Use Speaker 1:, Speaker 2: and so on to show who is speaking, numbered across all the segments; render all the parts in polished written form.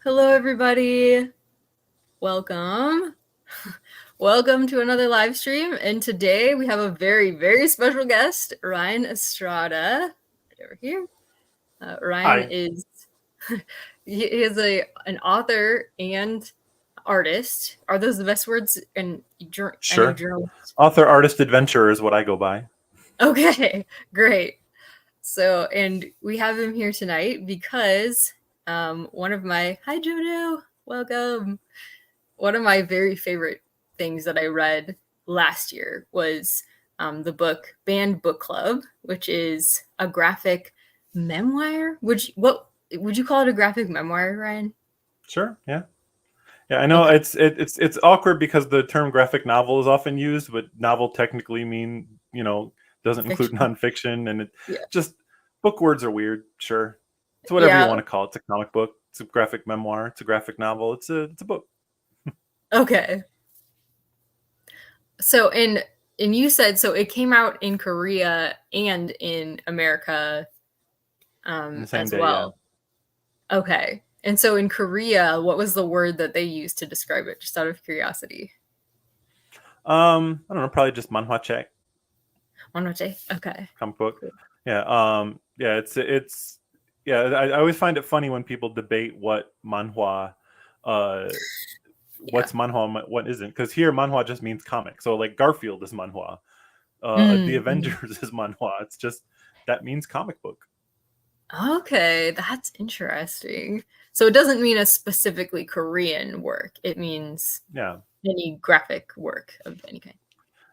Speaker 1: Hello, everybody. Welcome. Welcome to another live stream. And today we have a very, very special guest, Ryan Estrada, right over here. Ryan
Speaker 2: Hi.
Speaker 1: is he is an author and artist. Are those the best words? And I know
Speaker 2: Sure.
Speaker 1: journalist.
Speaker 2: Author, artist, adventurer is what I go by.
Speaker 1: Okay, great. So, and we have him here tonight because one of my hi Jojo, welcome. One of my very favorite things that I read last year was the book Banned Book Club, which is a graphic memoir. What would you call it? A graphic memoir, Ryan?
Speaker 2: Sure. Yeah. Yeah. I know
Speaker 1: Okay.
Speaker 2: it's awkward because the term graphic novel is often used, but novel technically doesn't include
Speaker 1: Fiction.
Speaker 2: nonfiction, and it
Speaker 1: Yeah.
Speaker 2: just book words are weird. Sure. It's whatever you
Speaker 1: Yeah.
Speaker 2: want to call it. It's a comic book. It's a graphic memoir. It's a graphic novel. It's a book.
Speaker 1: Okay. So and you said so it came out in Korea and in America
Speaker 2: In the same
Speaker 1: as
Speaker 2: day. Yeah.
Speaker 1: well. Okay. And so in Korea, what was the word that they used to describe it? Just out of curiosity.
Speaker 2: I don't know. Probably just manhwa check
Speaker 1: Monoche. Okay.
Speaker 2: comic book.
Speaker 1: Cool.
Speaker 2: Yeah. Yeah. It's yeah. I always find it funny when people debate what manhwa uh
Speaker 1: Yeah.
Speaker 2: what's manhwa and what isn't, because here manhwa just means comic, so like Garfield is manhwa, the
Speaker 1: Mm-hmm.
Speaker 2: Avengers is manhwa. It's just that means comic book.
Speaker 1: Okay, that's interesting. So it doesn't mean a specifically Korean work. It means
Speaker 2: Yeah.
Speaker 1: any graphic work of any kind.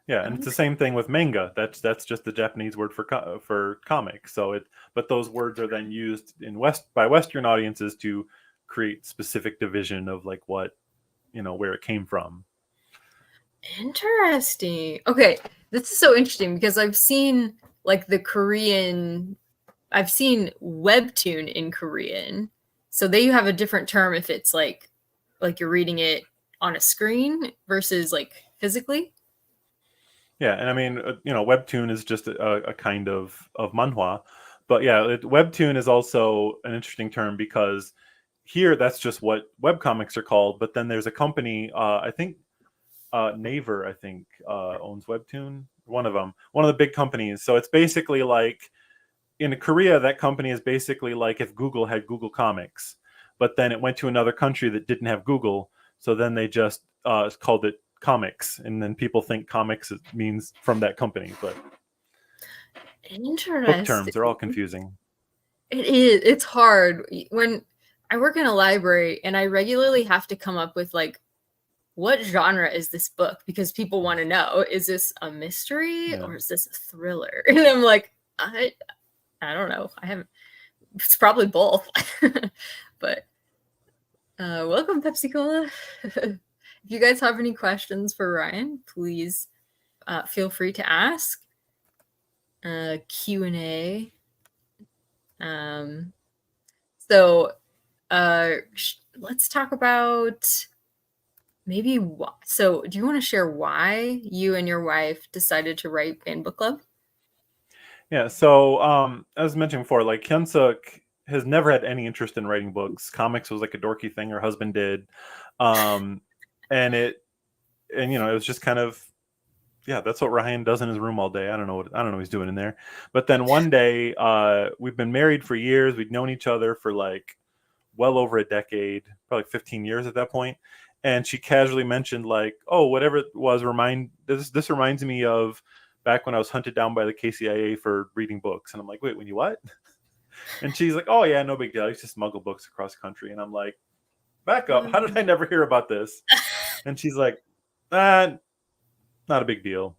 Speaker 2: Yeah, and it's the
Speaker 1: Okay.
Speaker 2: same thing with manga. That's just the Japanese word for comic. So it but those words are then used in by Western audiences to create specific division of like what, where it came from.
Speaker 1: Interesting. Okay, this is so interesting because I've seen like I've seen webtoon in Korean. So they have a different term if it's like you're reading it on a screen versus like physically.
Speaker 2: Yeah, and I mean, webtoon is just a kind of manhwa, but yeah, webtoon is also an interesting term because here that's just what webcomics are called. But then there's a company, I think Naver, I think owns Webtoon. One of the big companies. So it's basically like in Korea, that company is basically like if Google had Google Comics, but then it went to another country that didn't have Google, so then they just called it comics, and then people think comics means from that company, but book terms are all
Speaker 1: Interesting.
Speaker 2: confusing.
Speaker 1: It is. It's hard when I work in a library and I regularly have to come up with like what genre is this book because people want to know, is this a mystery
Speaker 2: Yeah.
Speaker 1: or is this a thriller? And I'm like, I don't know. I haven't it's probably both. But welcome Pepsi Cola. If you guys have any questions for Ryan, please feel free to ask. Q&A. Um, so let's talk about maybe so do you want to share why you and your wife decided to write Band Book Club?
Speaker 2: Yeah, so as mentioned before, like Hyunsuk has never had any interest in writing books. Comics was like a dorky thing her husband did. Um, and it was just kind of, yeah, that's what Ryan does in his room all day. I don't know what he's doing in there. But then one day, we've been married for years. We'd known each other for like well over a decade, probably 15 years at that point. And she casually mentioned like, "Oh, whatever it was, this reminds me of back when I was hunted down by the KCIA for reading books." And I'm like, "Wait, when you what?" And she's like, "Oh yeah, no big deal. I used to smuggle books across country." And I'm like, "Back up. How did I never hear about this?" And she's like, "Ah, not a big deal."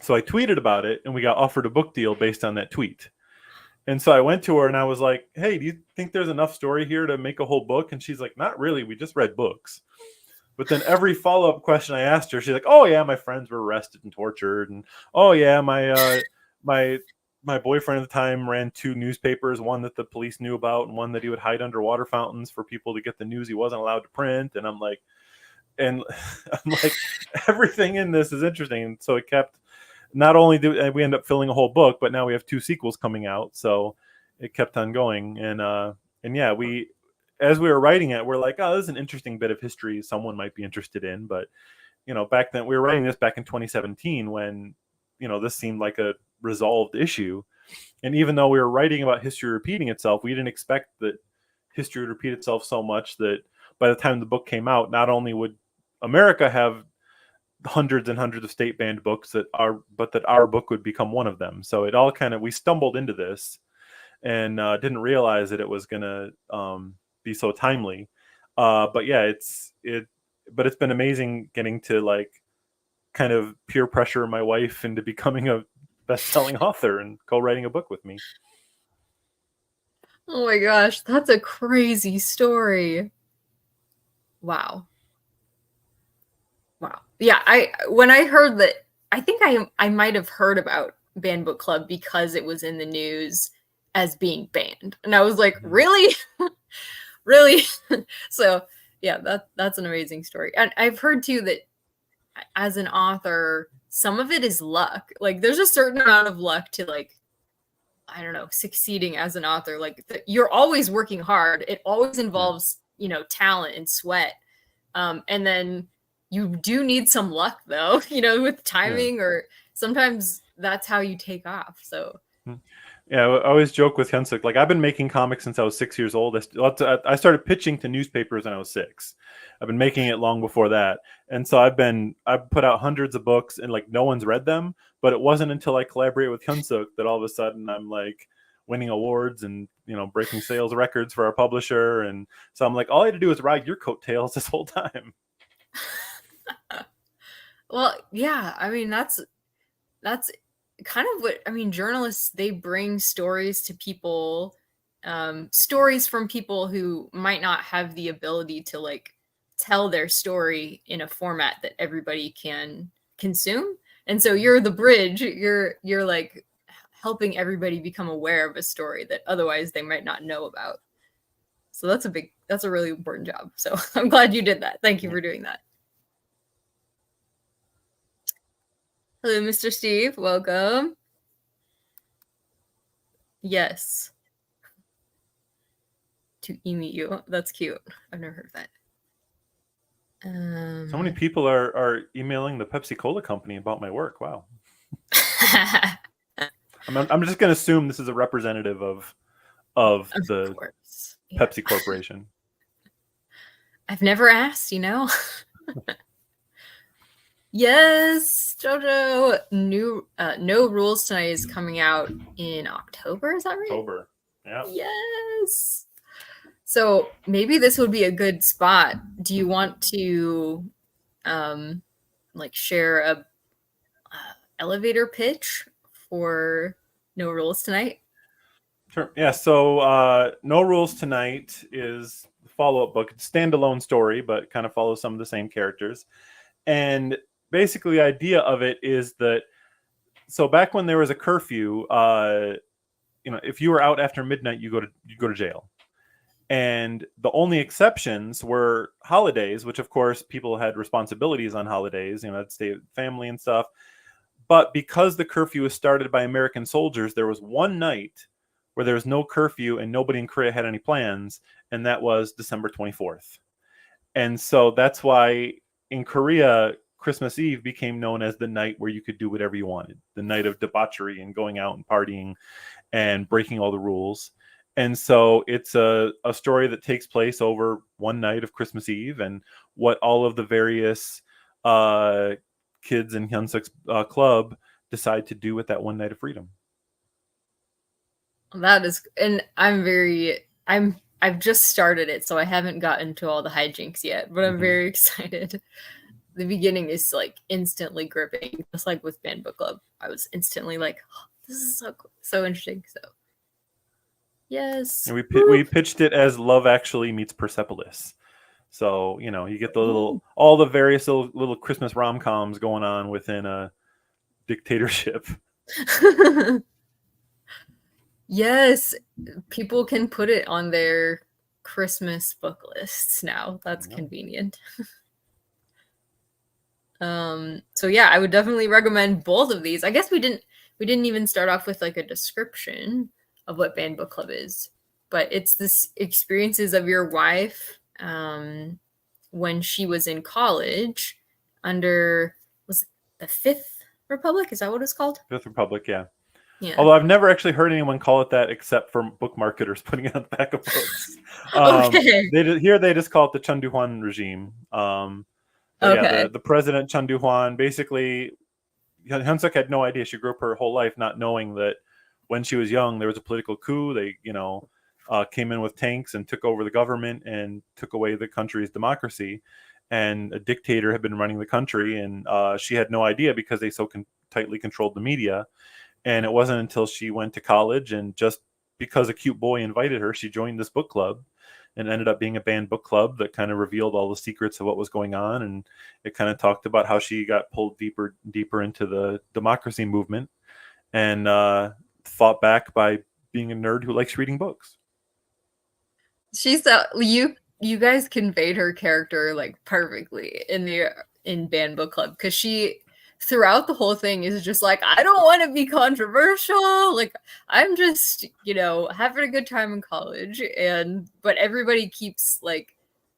Speaker 2: So I tweeted about it, and we got offered a book deal based on that tweet. And so I went to her and I was like, "Hey, do you think there's enough story here to make a whole book?" And she's like, "Not really. We just read books." But then every follow-up question I asked her, she's like, "Oh yeah, my friends were arrested and tortured, and oh yeah, my my boyfriend at the time ran two newspapers, one that the police knew about and one that he would hide under water fountains for people to get the news he wasn't allowed to print." And I'm like, and I'm like, everything in this is interesting. And so it kept. Not only did we end up filling a whole book, but now we have two sequels coming out. So it kept on going, and yeah, as we were writing it, we're like, oh, this is an interesting bit of history someone might be interested in. But, back then, we were writing this back in 2017 when, this seemed like a resolved issue. And even though we were writing about history repeating itself, we didn't expect that history would repeat itself so much that by the time the book came out, not only would America have hundreds and hundreds of state banned books but that our book would become one of them. So it all we stumbled into this and didn't realize that it was going to be so timely. But yeah, but it's been amazing getting to kind of peer pressure my wife into becoming a best-selling author and co-writing a book with me.
Speaker 1: Oh my gosh, that's a crazy story. Wow. Yeah, when I heard that, I think I might have heard about Banned Book Club because it was in the news as being banned. And I was like, really? Really? So yeah, that's an amazing story. And I've heard too that as an author, some of it is luck. Like there's a certain amount of luck to I don't know, succeeding as an author. You're always working hard. It always involves, talent and sweat. And then you do need some luck though, with timing, or sometimes that's how you take off. So
Speaker 2: yeah, I always joke with Hyunsuk, I've been making comics since I was 6 years old. I started pitching to newspapers when I was 6. I've been making it long before that. And so I've put out hundreds of books and no one's read them, but it wasn't until I collaborated with Hyunsuk that all of a sudden I'm winning awards and, breaking sales records for our publisher. And so I'm all I had to do is ride your coattails this whole time.
Speaker 1: Well, yeah, I mean, that's kind of what, journalists, they bring stories to people, stories from people who might not have the ability to tell their story in a format that everybody can consume. And so you're the bridge, you're helping everybody become aware of a story that otherwise they might not know about. So that's a really important job. So I'm glad you did that. Thank you for doing that. Hello, Mr. Steve. Welcome. Yes. To meet you. That's cute. I've never heard of that.
Speaker 2: So many people are emailing the Pepsi Cola company about my work. Wow. I'm just going to assume this is a representative of the Pepsi Corporation.
Speaker 1: I've never asked, Yes, JoJo. No Rules Tonight is coming out in October. Is that right?
Speaker 2: October. Yeah.
Speaker 1: Yes. So maybe this would be a good spot. Do you want to share a elevator pitch for No Rules Tonight?
Speaker 2: Sure. Yeah. So No Rules Tonight is a follow-up book. It's a standalone story, but kind of follows some of the same characters. And basically the idea of it is that, so back when there was a curfew, if you were out after midnight, you go to jail. And the only exceptions were holidays, which of course people had responsibilities on holidays, I'd stay with family and stuff. But because the curfew was started by American soldiers, there was one night where there was no curfew and nobody in Korea had any plans, and that was December 24th. And so that's why in Korea, Christmas Eve became known as the night where you could do whatever you wanted, the night of debauchery and going out and partying and breaking all the rules. And so it's a story that takes place over one night of Christmas Eve and what all of the various kids in Hyunsuk's club decide to do with that one night of freedom.
Speaker 1: That is, and I've just started it, so I haven't gotten to all the hijinks yet, but I'm very excited. The beginning is instantly gripping, just like with Banned Book Club. I was instantly oh, this is so interesting. So yes,
Speaker 2: and we pitched it as Love Actually meets Persepolis. So you get the all the various little Christmas rom-coms going on within a dictatorship.
Speaker 1: Yes, people can put it on their Christmas book lists now. That's convenient. So yeah, I would definitely recommend both of these. I guess we didn't even start off with a description of what Banned Book Club is. but it's this experiences of your wife when she was in college under, was it the Fifth Republic? Is that what it's called?
Speaker 2: Fifth Republic, yeah.
Speaker 1: Yeah.
Speaker 2: Although I've never actually heard anyone call it that except for book marketers putting it on the back of books.
Speaker 1: Okay.
Speaker 2: They just call it the Chunduhuan regime. But yeah,
Speaker 1: Okay.
Speaker 2: the president Chunduhuan, basically, Hyunsuk had no idea. She grew up her whole life not knowing that when she was young there was a political coup. They came in with tanks and took over the government and took away the country's democracy, and a dictator had been running the country, and she had no idea because they so tightly controlled the media. And it wasn't until she went to college, and just because a cute boy invited her, she joined this book club, and ended up being a banned book club that kind of revealed all the secrets of what was going on. And it kind of talked about how she got pulled deeper into the democracy movement, and fought back by being a nerd who likes reading books.
Speaker 1: She's you guys conveyed her character like perfectly in band book club, because she throughout the whole thing is just like, I don't want to be controversial, like I'm just having a good time in college, but everybody keeps like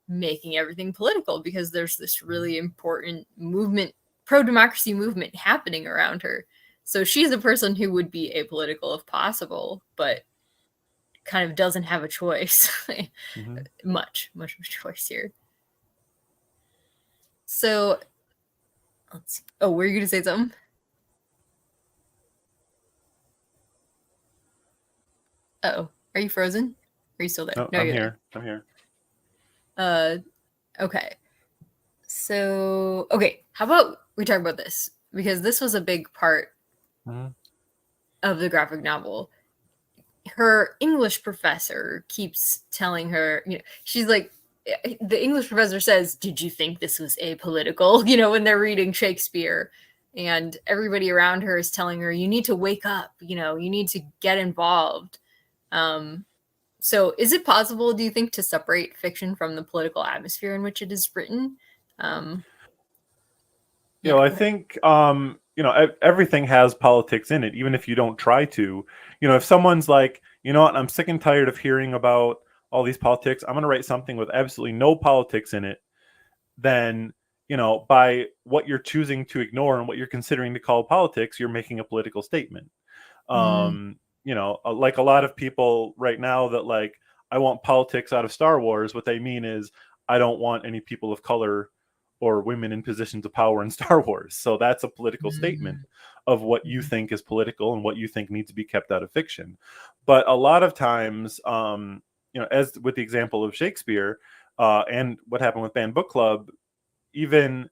Speaker 1: making everything political because there's this really important movement, pro-democracy movement happening around her. So she's a person who would be apolitical if possible, but kind of doesn't have a choice.
Speaker 2: Mm-hmm.
Speaker 1: much of a choice here. So let's see. Oh, were you gonna say something? Oh, are you frozen? Are you still there?
Speaker 2: No,
Speaker 1: No,
Speaker 2: I'm
Speaker 1: you're
Speaker 2: here. I'm here.
Speaker 1: there. Okay. So okay, how about we talk about this, because this was a big part
Speaker 2: Mm-hmm.
Speaker 1: of the graphic novel. Her English professor keeps telling her, she's like, the English professor says, "Did you think this was apolitical?" When they're reading Shakespeare, and everybody around her is telling her, "You need to wake up. You need to get involved." Um, so, is it possible, do you think, to separate fiction from the political atmosphere in which it is written? Um, yeah,
Speaker 2: I
Speaker 1: go ahead.
Speaker 2: think everything has politics in it, even if you don't try to. If someone's like, you know what, I'm sick and tired of hearing about all these politics, I'm going to write something with absolutely no politics in it. Then, by what you're choosing to ignore and what you're considering to call politics, you're making a political statement.
Speaker 1: Mm,
Speaker 2: Like a lot of people right now that like, I want politics out of Star Wars. What they mean is, I don't want any people of color or women in positions of power in Star Wars. So that's a political statement
Speaker 1: mm,
Speaker 2: of what you
Speaker 1: mm,
Speaker 2: think is political and what you think needs to be kept out of fiction. But a lot of times, as with the example of Shakespeare, and what happened with Banned Book Club, even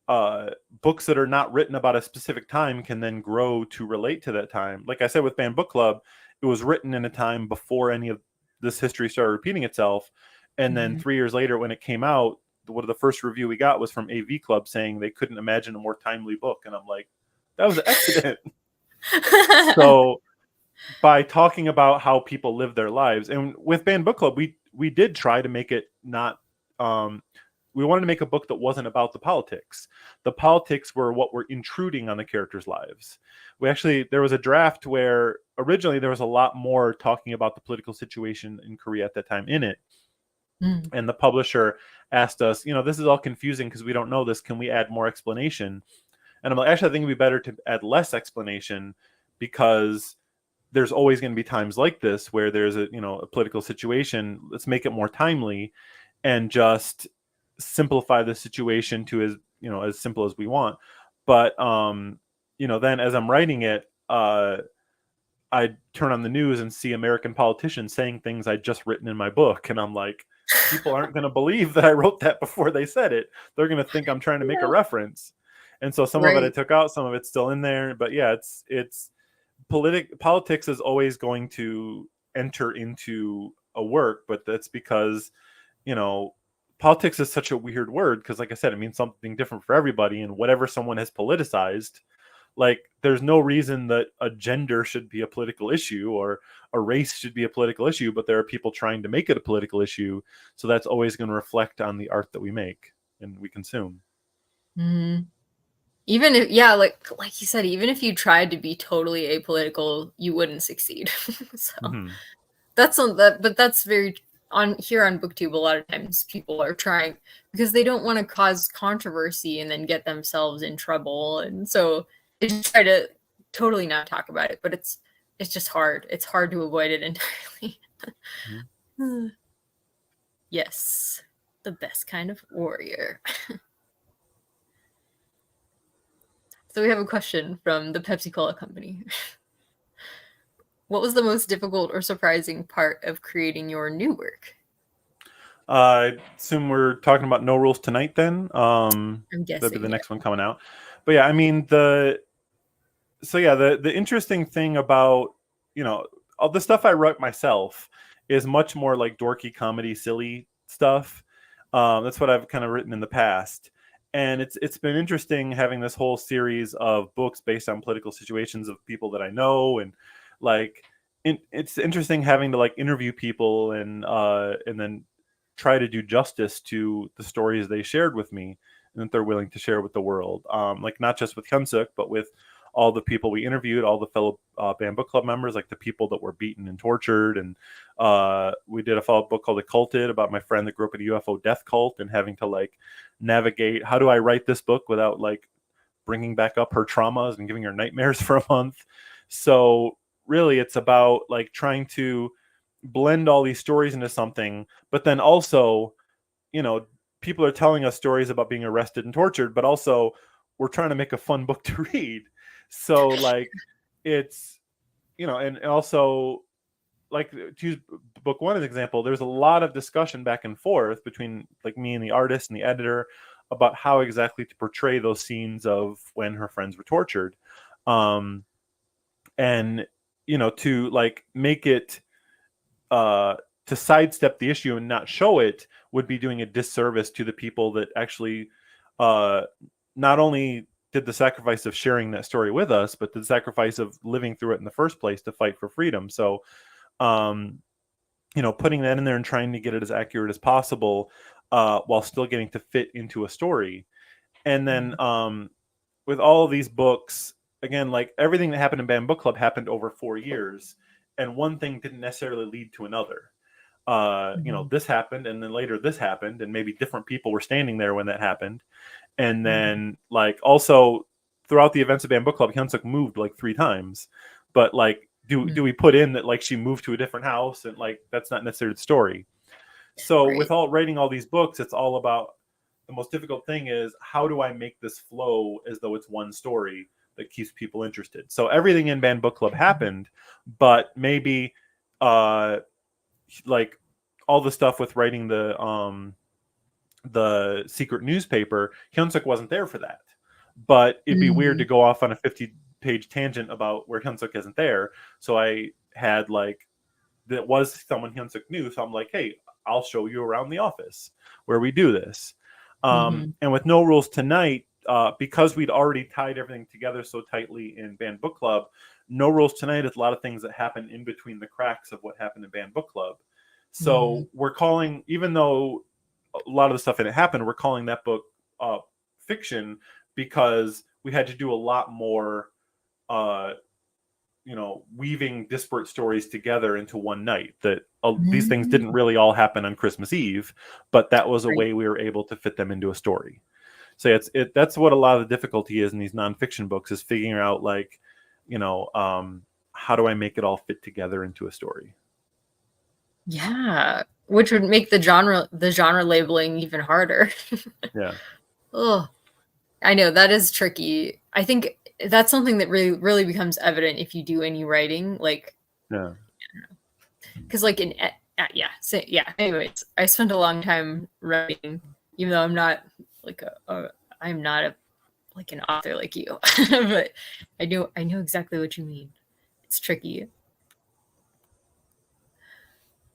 Speaker 2: uh, books that are not written about a specific time can then grow to relate to that time. Like I said with Banned Book Club, it was written in a time before any of this history started repeating itself. And then
Speaker 1: mm.
Speaker 2: 3 years later, when it came out, one of the first review we got was from AV Club saying they couldn't imagine a more timely book. And I'm like, that was an accident. So by talking about how people live their lives, and with Banned Book Club, we did try to make it not we wanted to make a book that wasn't about the politics. The politics were what were intruding on the characters' lives. There was a draft where originally there was a lot more talking about the political situation in Korea at that time in it.
Speaker 1: Mm,
Speaker 2: And the publisher asked us, this is all confusing because we don't know this. Can we add more explanation? And I'm like, actually, I think it'd be better to add less explanation, because there's always going to be times like this where there's a political situation. Let's make it more timely and just simplify the situation to as simple as we want. But then as I'm writing it, I turn on the news and see American politicians saying things I just written in my book, and I'm like, people aren't going to believe that I wrote that before they said it. They're going to think I'm trying to make a
Speaker 1: yeah.
Speaker 2: reference. And so some of it I
Speaker 1: Right.
Speaker 2: took out, some of it's still in there. But yeah, it's politics is always going to enter into a work, but that's because you know politics is such a weird word, because like I said, it means something different for everybody, and whatever someone has politicized, like there's no reason that a gender should be a political issue or a race should be a political issue, but there are people trying to make it a political issue. So that's always going to reflect on the art that we make and we consume.
Speaker 1: Mm. Even if, yeah, like you said, even if you tried to be totally apolitical, you wouldn't succeed. So
Speaker 2: Mm-hmm.
Speaker 1: but that's very on here on BookTube. A lot of times people are trying because they don't want to cause controversy and then get themselves in trouble, and so they just try to totally not talk about it. But it's just hard. It's hard to avoid it entirely. Mm-hmm. Yes, the best kind of warrior. So we have a question from the Pepsi Cola company. What was the most difficult or surprising part of creating your new work?
Speaker 2: I assume we're talking about No Rules Tonight then.
Speaker 1: I'm guessing
Speaker 2: that'd be the next one coming out. But yeah, I mean the interesting thing about, you know, all the stuff I wrote myself is much more like dorky comedy, silly stuff. That's what I've kind of written in the past. And it's been interesting having this whole series of books based on political situations of people that I know, and like it's interesting having to like interview people and then try to do justice to the stories they shared with me and that they're willing to share with the world. Like not just with Hyunsuk, but with all the people we interviewed, all the fellow Banned Book Club members, like the people that were beaten and tortured. And we did a follow-up book called Occulted about my friend that grew up in a UFO death cult and having to like navigate, how do I write this book without like bringing back up her traumas and giving her nightmares for a month. So really it's about like trying to blend all these stories into something, but then also, you know, people are telling us stories about being arrested and tortured, but also we're trying to make a fun book to read. So like it's, you know, and also like to use book one as an example, there's a lot of discussion back and forth between like me and the artist and the editor about how exactly to portray those scenes of when her friends were tortured. And, you know, to like make it, to sidestep the issue and not show it would be doing a disservice to the people that actually not only did the sacrifice of sharing that story with us, but the sacrifice of living through it in the first place to fight for freedom. So, you know, putting that in there and trying to get it as accurate as possible while still getting to fit into a story. And then with all of these books, again, like everything that happened in Banned Book Club happened over 4 years, and one thing didn't necessarily lead to another. You know, this happened, and then later this happened, and maybe different people were standing there when that happened. And then, like, also throughout the events of Banned Book Club, Hyunsuk moved like 3 times. But like, do we put in that like she moved to a different house, and like that's not necessarily the story. So
Speaker 1: Right.
Speaker 2: with all writing all these books, it's all about the most difficult thing is how do I make this flow as though it's one story that keeps people interested. So everything in Banned Book Club happened, but maybe like all the stuff with writing the secret newspaper, Hyunsuk wasn't there for that. But it'd be weird to go off on a 50-page tangent about where Hyunsuk isn't there. So I had like, that was someone Hyunsuk knew. So I'm like, hey, I'll show you around the office where we do this. And with No Rules Tonight, because we'd already tied everything together so tightly in Banned Book Club, No Rules Tonight is a lot of things that happen in between the cracks of what happened in Banned Book Club. So we're calling, even though a lot of the stuff in it happened, we're calling that book fiction because we had to do a lot more, you know, weaving disparate stories together into one night. That these things didn't really all happen on Christmas Eve, but that was a way we were able to fit them into a story. So that's what a lot of the difficulty is in these nonfiction books, is figuring out like, you know, how do I make it all fit together into a story?
Speaker 1: Yeah, which would make the genre labeling even harder.
Speaker 2: Yeah.
Speaker 1: Oh, I know that is tricky. I think that's something that really becomes evident if you do any writing, like,
Speaker 2: Yeah.
Speaker 1: because like in yeah, so yeah. Anyways, I spent a long time writing, even though I'm not like I'm not a like an author like you, but I know exactly what you mean. It's tricky.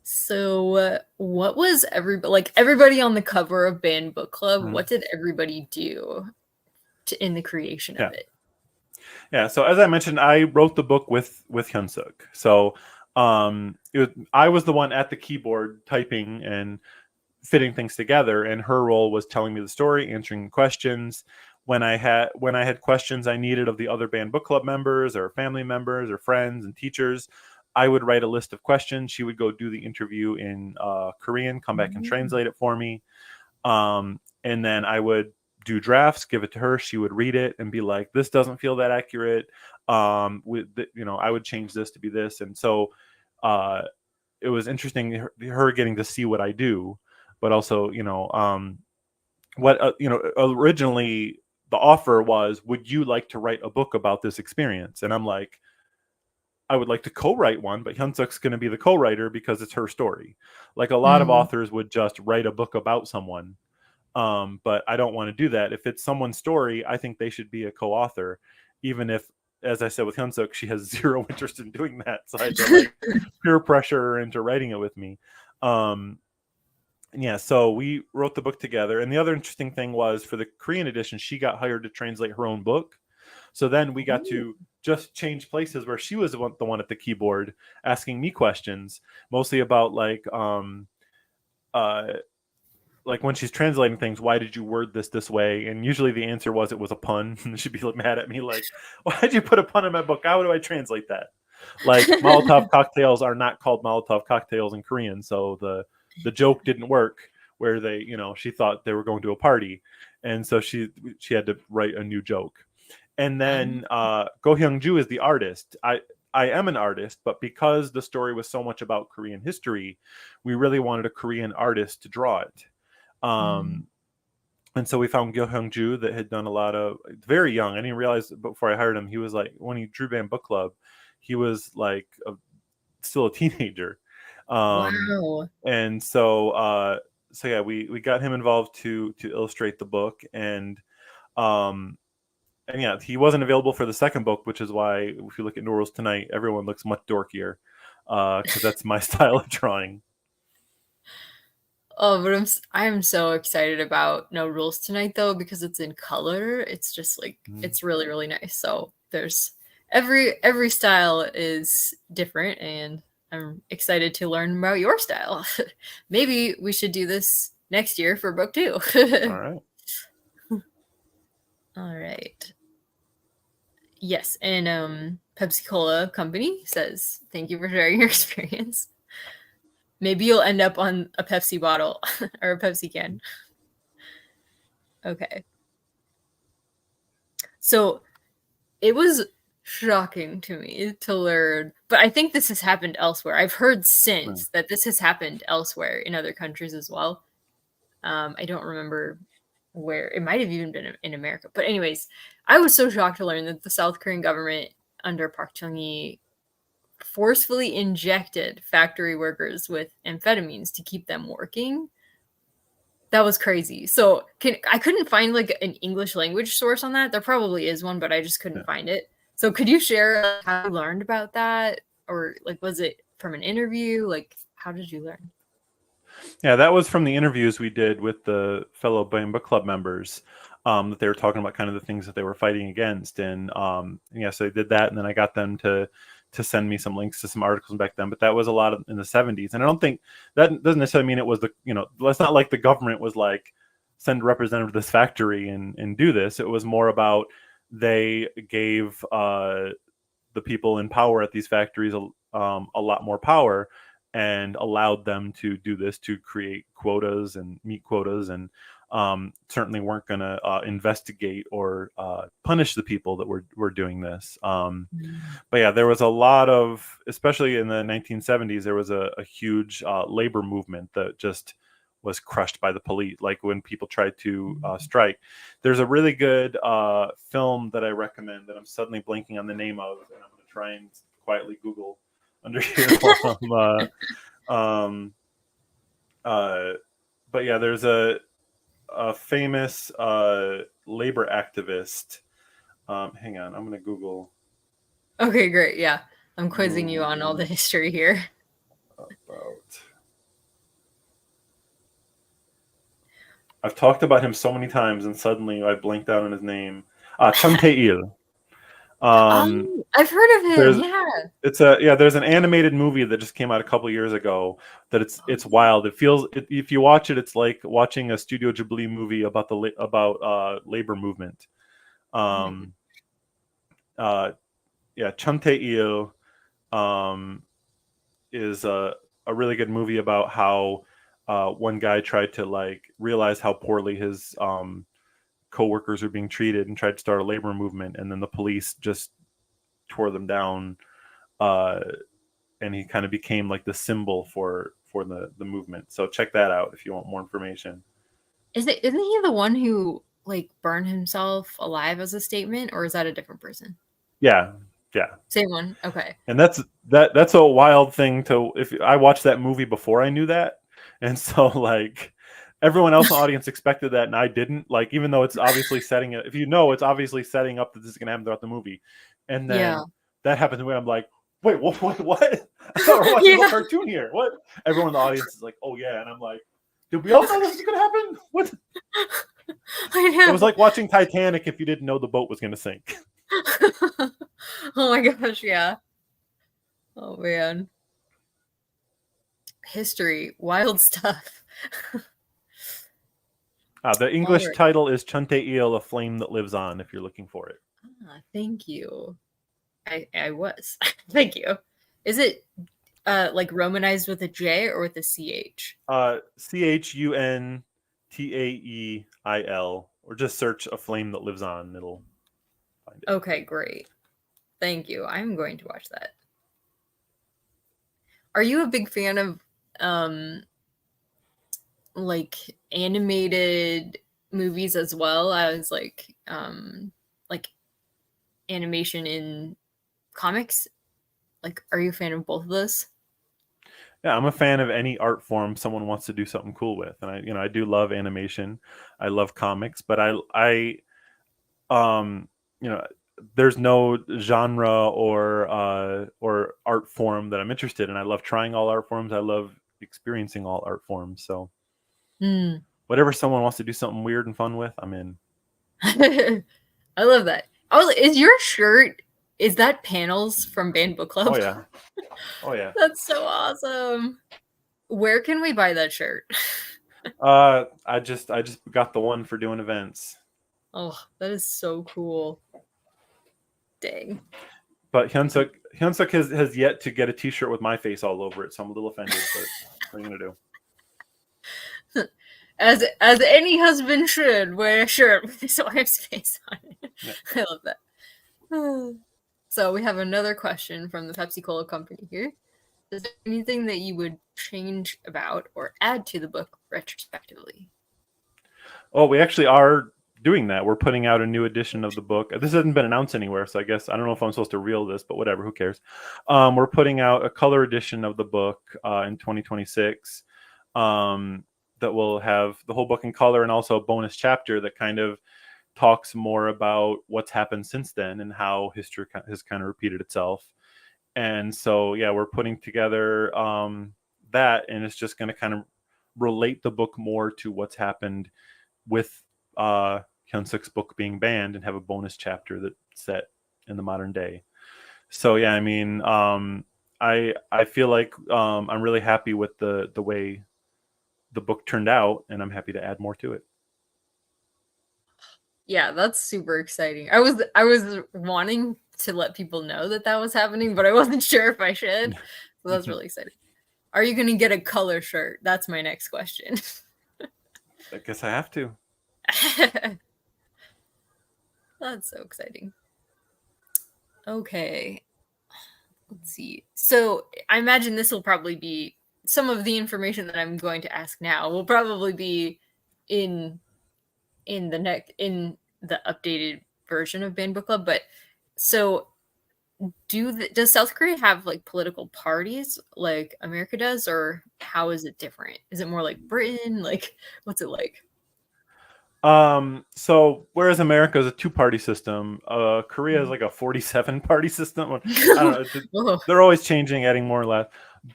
Speaker 1: So, what was everybody on the cover of Banned Book Club? What did everybody do in the creation of it?
Speaker 2: Yeah. So as I mentioned, I wrote the book with Hyunsuk. So I was the one at the keyboard typing and fitting things together, and her role was telling me the story, answering questions. When I had questions I needed of the other Banned Book Club members or family members or friends and teachers, I would write a list of questions. She would go do the interview in Korean, come back and translate it for me. And then I would do drafts, give it to her. She would read it and be like, "This doesn't feel that accurate. I would change this to be this." And so it was interesting her getting to see what I do, but also, originally the offer was, "Would you like to write a book about this experience?" And I'm like, I would like to co-write one, but Hyunsuk's going to be the co-writer because it's her story. Like a lot of
Speaker 1: Mm.
Speaker 2: authors would just write a book about someone, but I don't want to do that. If it's someone's story, I think they should be a co-author, even if, as I said with Hyunsuk, she has zero interest in doing that. So I had to like peer pressure her into writing it with me. Yeah, so we wrote the book together. And the other interesting thing was for the Korean edition, she got hired to translate her own book. So then we got to just change places where she was the one at the keyboard asking me questions, mostly about like when she's translating things, why did you word this way? And usually the answer was it was a pun. And she'd be mad at me like, why did you put a pun in my book? How do I translate that? Like Molotov cocktails are not called Molotov cocktails in Korean, so the joke didn't work where they, she thought they were going to a party, and so she had to write a new joke. And then Go Hyung-ju is the artist. I am an artist, but because the story was so much about Korean history, we really wanted a Korean artist to draw it. And so we found Go Hyung-ju that had done a lot of, very young. I didn't realize before I hired him, he was like, when he drew Band Book Club, he was like still a teenager.
Speaker 1: Wow.
Speaker 2: And so yeah, we got him involved to illustrate the book, and yeah, he wasn't available for the second book, which is why if you look at New Rules Tonight, everyone looks much dorkier, because that's my style of drawing.
Speaker 1: Oh, but I'm so excited about No Rules Tonight though, because it's in color. It's just like it's really, really nice. So there's every style is different, and I'm excited to learn about your style. Maybe we should do this next year for book 2.
Speaker 2: All right.
Speaker 1: All right. Yes, and Pepsi Cola Company says, "Thank you for sharing your experience. Maybe you'll end up on a Pepsi bottle or a Pepsi can." Okay. So it was shocking to me to learn, but I think this has happened elsewhere. I've heard since that this has happened elsewhere in other countries as well. I don't remember where. It might have even been in America. But anyways, I was so shocked to learn that the South Korean government under Park Chung-hee forcefully injected factory workers with amphetamines to keep them working. That was crazy. So I couldn't find like an English language source on that. There probably is one, but I just couldn't find it. So could you share how you learned about that? Or like, was it from an interview? Like, how did you learn?
Speaker 2: Yeah, that was from the interviews we did with the fellow Band Book Club members, that they were talking about kind of the things that they were fighting against. And yeah, so they did that, and then I got them to send me some links to some articles back then. But that was a lot in the 70s. And I don't think that doesn't necessarily mean it was it's not like the government was like, send a representative to this factory and do this. It was more about they gave the people in power at these factories a lot more power, and allowed them to do this, to create quotas and meet quotas, and certainly weren't going to investigate or punish the people that were doing this. But yeah, there was a lot of, especially in the 1970s, there was a huge labor movement that just was crushed by the police. Like when people tried to strike. There's a really good film that I recommend that I'm suddenly blanking on the name of, and I'm going to try and quietly Google under here while but yeah, there's a famous labor activist. Hang on, I'm gonna Google.
Speaker 1: Okay, great. Yeah, I'm quizzing you on all the history here.
Speaker 2: About. I've talked about him so many times, and suddenly I blanked out on his name. Chung Tae-il.
Speaker 1: I've heard of him. Yeah.
Speaker 2: There's an animated movie that just came out a couple years ago that it's wild. It feels, if you watch it, it's like watching a Studio Ghibli movie about labor movement. Yeah, Chung Tae-il. is a really good movie about how one guy tried to like realize how poorly his coworkers were being treated and tried to start a labor movement, and then the police just tore them down, uh, and he kind of became like the symbol for the movement. So check that out if you want more information.
Speaker 1: Isn't he the one who like burned himself alive as a statement, or is that a different person?
Speaker 2: Yeah, yeah.
Speaker 1: Same one. Okay.
Speaker 2: And that's a wild thing to, if I watched that movie before I knew that, and so like everyone else in the audience expected that and I didn't, like, even though it's obviously setting it, if you know, it's obviously setting up that this is going to happen throughout the movie, and
Speaker 1: Yeah.
Speaker 2: then that happened to me. I'm like, wait, what? I thought we are watching a
Speaker 1: Yeah.
Speaker 2: little cartoon here. What? Everyone in the audience is like, oh yeah, and I'm like, did we all know this was going to happen? What?
Speaker 1: I know.
Speaker 2: It was like watching Titanic if you didn't know the boat was going to sink.
Speaker 1: Oh my gosh, yeah. Oh man. History, wild stuff.
Speaker 2: The English title is Chunte Il, A Flame That Lives On, if you're looking for it.
Speaker 1: Thank you. I was. Thank you. Is it like romanized with a J or with a CH?
Speaker 2: Chuntaeil, or just search A Flame That Lives On. It'll find it.
Speaker 1: Okay, great. Thank you. I'm going to watch that. Are you a big fan of like animated movies as well as like animation in comics? Like, are you a fan of both of those?
Speaker 2: Yeah, I'm a fan of any art form someone wants to do something cool with, and I do love animation. I love comics, but um, you know, there's no genre or art form that I'm interested in. I love trying all art forms. I love experiencing all art forms. So whatever someone wants to do something weird and fun with, I'm in.
Speaker 1: I love that. Oh, is your shirt, is that panels from Band Book Club?
Speaker 2: Oh yeah. Oh yeah.
Speaker 1: That's so awesome. Where can we buy that shirt?
Speaker 2: I just got the one for doing events.
Speaker 1: Oh, that is so cool. Dang.
Speaker 2: But Hyunsuk has yet to get a T-shirt with my face all over it, so I'm a little offended. But what are you gonna do?
Speaker 1: As any husband should, wear a shirt with his wife's face on it. Yeah. I love that. So we have another question from the Pepsi Cola company here. Is there anything that you would change about or add to the book retrospectively?
Speaker 2: Oh, we actually are doing that. We're putting out a new edition of the book. This hasn't been announced anywhere, so I guess I don't know if I'm supposed to reel this, but whatever, who cares? We're putting out a color edition of the book in 2026 that will have the whole book in color and also a bonus chapter that kind of talks more about what's happened since then and how history has kind of repeated itself. And so, yeah, we're putting together that, and it's just going to kind of relate the book more to what's happened with Hyunsuk's book being banned and have a bonus chapter that's set in the modern day. So, yeah, I mean, I feel like I'm really happy with the way the book turned out, and I'm happy to add more to it.
Speaker 1: Yeah, that's super exciting. I was wanting to let people know that was happening, but I wasn't sure if I should. So that's really exciting. Are you going to get a color shirt? That's my next question.
Speaker 2: I guess I have to.
Speaker 1: That's so exciting. Okay. Let's see. So I imagine this will probably be some of the information that I'm going to ask now will probably be in the updated version of Banned Book Club. But so does South Korea have like political parties like America does, or how is it different? Is it more like Britain? Like, what's it like?
Speaker 2: So whereas America is a 2-party system, Korea is like a 47-party system. I don't know. They're always changing, adding more or less.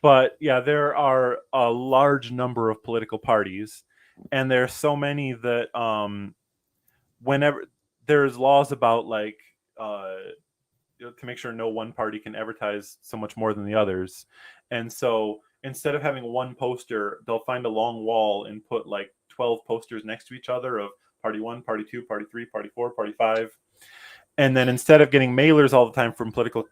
Speaker 2: But yeah, there are a large number of political parties, and there are so many that whenever there's laws about like to make sure no one party can advertise so much more than the others, and so instead of having one poster, they'll find a long wall and put like 12 posters next to each other of party 1, party 2, party 3, party 4, party 5. And then instead of getting mailers all the time from political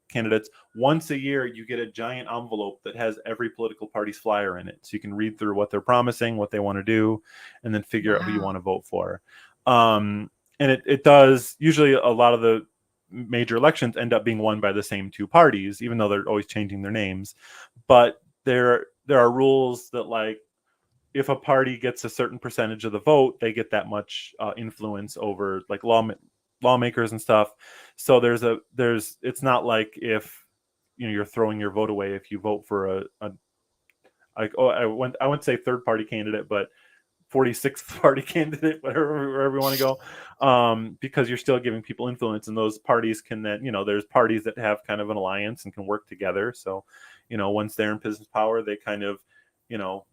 Speaker 2: candidates, once a year you get a giant envelope that has every political party's flyer in it, so you can read through what they're promising, what they want to do, and then figure out who you
Speaker 1: Wow.
Speaker 2: want to vote for. And it does, usually a lot of the major elections end up being won by the same two parties, even though they're always changing their names. But there are rules that, like, if a party gets a certain percentage of the vote, they get that much influence over, like, lawmakers and stuff. So it's not like if you're throwing your vote away if you vote for a like, oh, I wouldn't say third party candidate, but 46th party candidate, wherever you want to go, because you're still giving people influence, and those parties can then, there's parties that have kind of an alliance and can work together. So, once they're in business power, they kind of,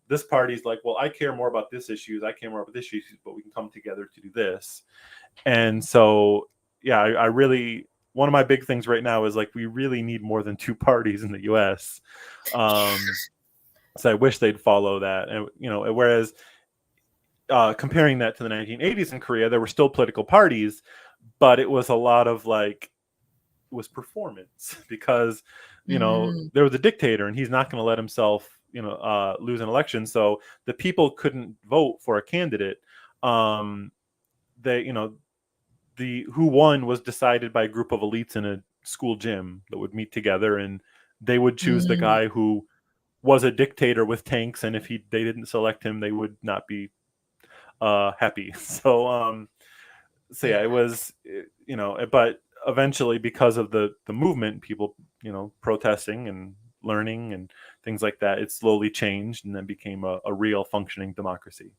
Speaker 2: this party's like, well, I care more about this issues, I care more about this issues, but we can come together to do this. And so, yeah, I really, one of my big things right now is, like, we really need more than two parties in the U.S. So I wish they'd follow that, and whereas. Comparing that to the 1980s in Korea, there were still political parties, but it was a lot of, like, it was performance because
Speaker 1: Mm,
Speaker 2: there was a dictator and he's not going to let himself lose an election. So the people couldn't vote for a candidate. They the who won was decided by a group of elites in a school gym that would meet together, and they would choose the
Speaker 1: mm,
Speaker 2: guy who was a dictator with tanks, and if they didn't select him, they would not be happy. So yeah, it
Speaker 1: yeah.
Speaker 2: was, but eventually, because of the movement, people, protesting and learning and things like that, it slowly changed and then became a real functioning democracy.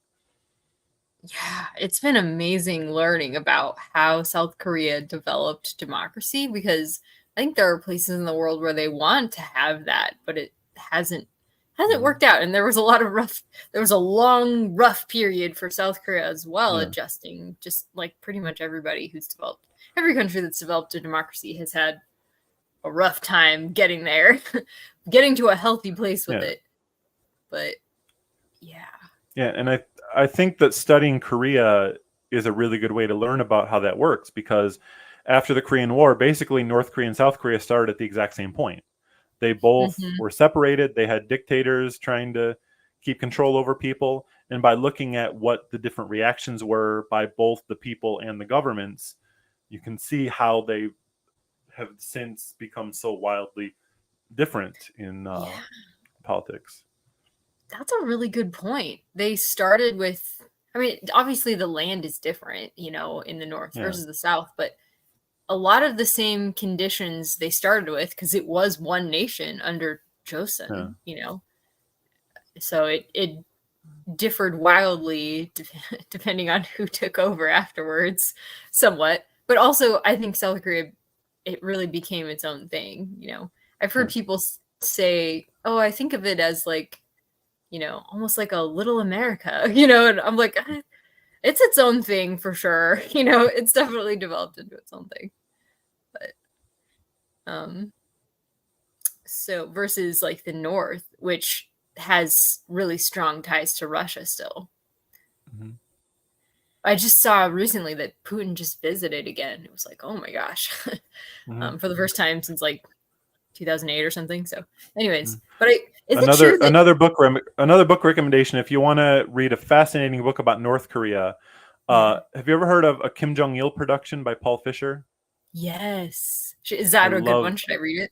Speaker 1: Yeah, it's been amazing learning about how South Korea developed democracy, because I think there are places in the world where they want to have that, but it hasn't
Speaker 2: Mm-hmm.
Speaker 1: worked out. And there was a long rough period for South Korea as well,
Speaker 2: Yeah.
Speaker 1: adjusting, just like pretty much every country that's developed a democracy has had a rough time getting there, getting to a healthy place with
Speaker 2: Yeah.
Speaker 1: it. But yeah.
Speaker 2: Yeah. And I think that studying Korea is a really good way to learn about how that works, because after the Korean War, basically North Korea and South Korea started at the exact same point. They both
Speaker 1: Hmm.
Speaker 2: were separated. They had dictators trying to keep control over people. And by looking at what the different reactions were by both the people and the governments, you can see how they have since become so wildly different in
Speaker 1: Yeah.
Speaker 2: politics.
Speaker 1: That's a really good point. They started with, I mean, obviously the land is different, in the North
Speaker 2: Yeah.
Speaker 1: versus the South, but a lot of the same conditions they started with, because it was one nation under
Speaker 2: Yeah.
Speaker 1: Joseon. So it differed wildly depending on who took over afterwards, somewhat. But also, I think South Korea, it really became its own thing. I've heard
Speaker 2: Yeah.
Speaker 1: people say, oh, I think of it as like, almost like a little America, and I'm like, it's its own thing for sure. It's definitely developed into its own thing. But um so versus like the North, which has really strong ties to Russia still.
Speaker 2: Mm-hmm.
Speaker 1: I just saw recently that Putin just visited again. It was like, oh my gosh,
Speaker 2: Mm-hmm.
Speaker 1: for the first time since like 2008 or something. So,
Speaker 2: Mm-hmm.
Speaker 1: anyways, is it true that
Speaker 2: Another book recommendation, if you want to read a fascinating book about North Korea.
Speaker 1: yeah,
Speaker 2: Have you ever heard of a Kim Jong Il production by Paul Fisher?
Speaker 1: yes, is
Speaker 2: I
Speaker 1: that a good
Speaker 2: love
Speaker 1: one? Should I read it?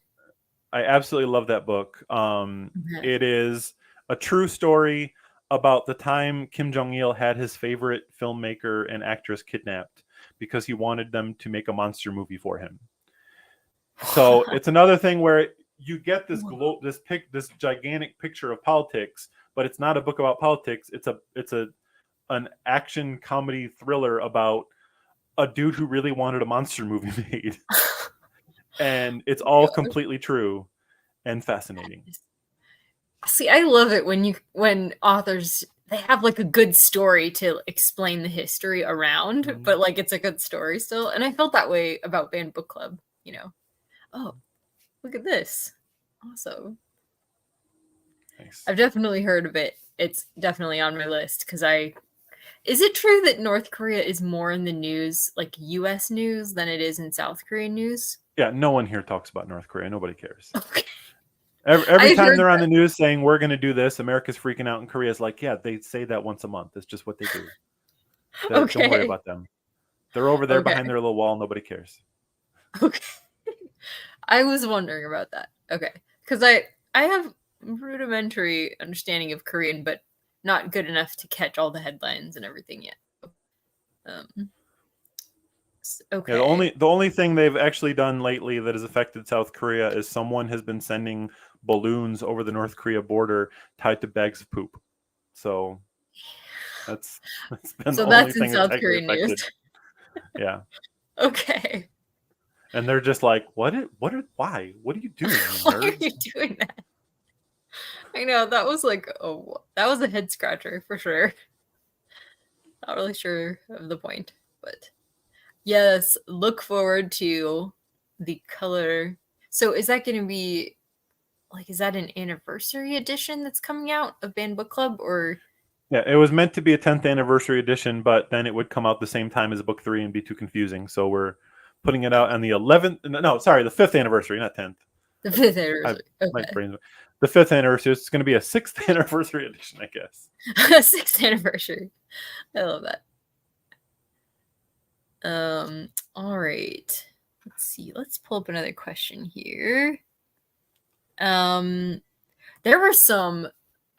Speaker 2: I absolutely love that book.
Speaker 1: Okay.
Speaker 2: It is a true story about the time Kim Jong Il had his favorite filmmaker and actress kidnapped because he wanted them to make a monster movie for him. So it's another thing where you get this gigantic picture of politics, but it's not a book about politics. It's an action comedy thriller about a dude who really wanted a monster movie made, and it's all completely true and fascinating.
Speaker 1: See, I love it when authors, they have like a good story to explain the history around,
Speaker 2: Mhm.
Speaker 1: but like it's a good story still. And I felt that way about Banned Book Club. Oh, look at this. Awesome.
Speaker 2: Nice.
Speaker 1: I've definitely heard of it. It's definitely on my list because is it true that North Korea is more in the news, like US news, than it is in South Korean news?
Speaker 2: Yeah, no one here talks about North Korea. Nobody cares.
Speaker 1: Okay.
Speaker 2: Every
Speaker 1: I
Speaker 2: time
Speaker 1: heard
Speaker 2: they're on
Speaker 1: that.
Speaker 2: the news saying we're going to do this, America's freaking out, and Korea's like, yeah, they say that once a month. It's just what they do. Don't worry
Speaker 1: Okay.
Speaker 2: about them. They're over there behind
Speaker 1: Okay.
Speaker 2: their little wall. Nobody cares.
Speaker 1: Okay. I was wondering about that. Okay. Because I have rudimentary understanding of Korean, but not good enough to catch all the headlines and everything yet. Um,
Speaker 2: Yeah,
Speaker 1: okay.
Speaker 2: the only thing they've actually done lately that has affected South Korea is someone has been sending balloons over the North Korea border tied to bags of poop. So that's that's been the
Speaker 1: So
Speaker 2: only
Speaker 1: that's in
Speaker 2: thing that's
Speaker 1: South
Speaker 2: actually
Speaker 1: Korean news.
Speaker 2: affected. Yeah.
Speaker 1: Okay.
Speaker 2: And they're just like, why? What are you doing, you
Speaker 1: Why are you
Speaker 2: nerds?
Speaker 1: doing that? I know that was like, oh, that was a head scratcher for sure. Not really sure of the point, but yes, look forward to the color. So is that going to be like, is that an anniversary edition that's coming out of Banned Book Club, or
Speaker 2: Yeah, it was meant to be a 10th anniversary edition, but then it would come out the same time as book 3 and be too confusing. So we're putting it out on the 11th. No, sorry, the 5th anniversary, not 10th.
Speaker 1: the fifth
Speaker 2: I
Speaker 1: anniversary?
Speaker 2: my
Speaker 1: Okay.
Speaker 2: brain. The 5th anniversary. It's going to be a 6th anniversary edition, I guess.
Speaker 1: Sixth anniversary. I love that. All right. Let's see. Let's pull up another question here. Um, there were some.